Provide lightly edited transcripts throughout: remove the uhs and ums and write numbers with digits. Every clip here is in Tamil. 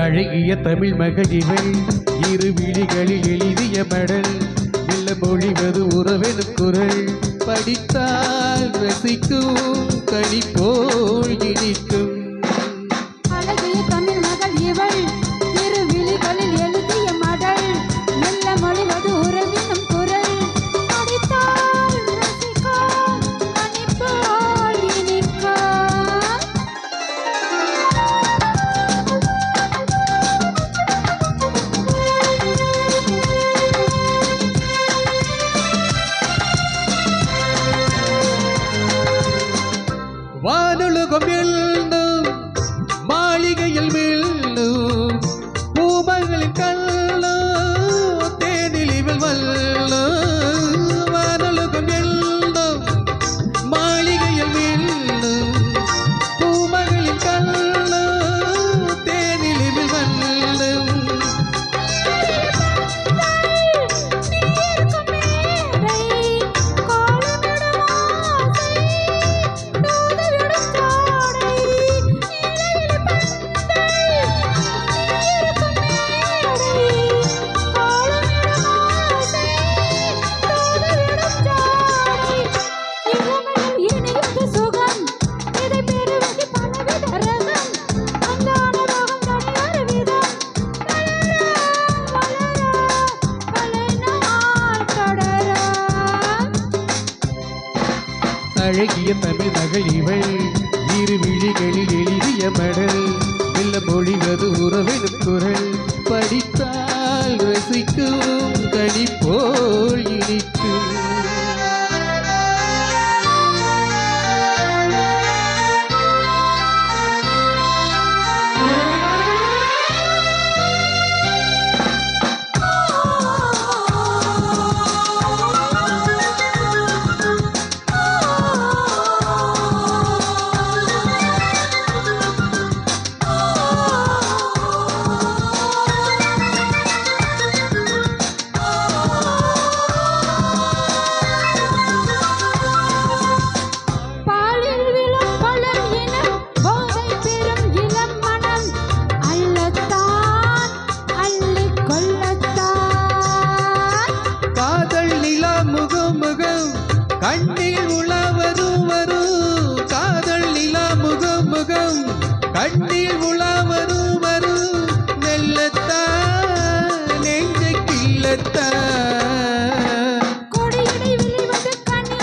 அழகிய தமிழ் மகள் இவள் இரு விழிகளில் எழுதிய மடல் மெல்ல மொழிவது உறவெனு குரல் படித்தால் ரசிக்கும் கனி போல் இனிக்கும் அழகிய தமிழ் மகள் இவள் இரு விழிகளில் எழுதிய மடல் மெல்ல மொழிவது உறவெனும் குரல் படித்தால் ரசிக்கும் கனி போல் இனிக்கும் வானுலகம் எல்லும் மாளிகையில் வெல்லும் பூமகளின் கல்லும் தேனிலிவில் வல்லும் வானுலகம் எல்லும் மாளிகையில் வெல்லும் பூமகளின் கல்லும் தேனிலிவில் வல்லும் அழகிய தமிழ் மகள் இவள் இரு விழிகளில் எழுதிய மடல் மெல்ல மொழிவது உறவெனும் குரல் படித்தால் ரசிக்கும் கனி போல் இனிக்கும் கண்ணில் உலாவரும் வரும் காதல் நிலா முகம் முகம் கண்ணில் உலாவரும் வரும் நெல்லத்தான் நெஞ்ச கிள்ளத்தான் கொடியடை விளைவது கனி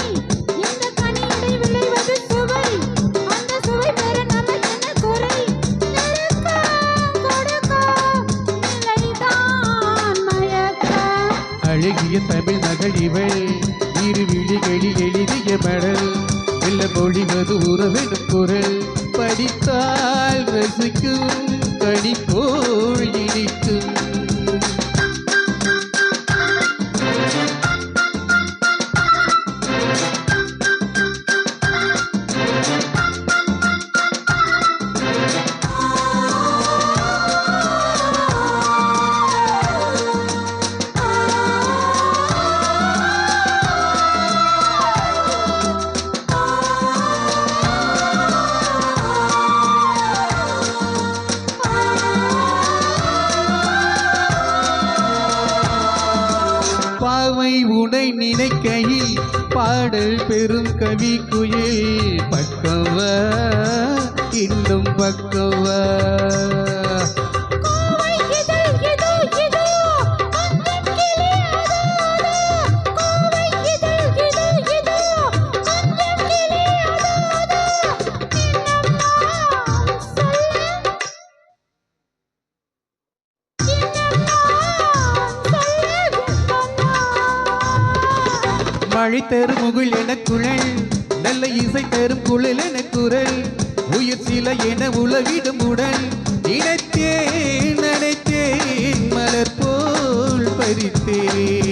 இந்த கனியடை விளைவது சுவை அந்த சுவை பெற நமக்கென்ன குறை நிலைதான் மயக்க அழகிய தமிழ் மகள் இவள் இரு விழிகளில் எழுதிய மடல் மெல்ல மொழிவது உறவெனும் குரல் படித்தால் ரசிக்கும் கனி போல் இனிக்கும் பாவை உனை நினைக்கையில் பாடல் பெரும் கவி குயில் பக்கவா இன்னும் பக்கவா மழை தரும் முகில் என குழல் நல்ல இசை தரும் குழல் என குரல் உயிர் சில என உலவிடும் உடல் நினைத்தேன் நினைத்தேன் மலர் போல் பறித்தேன்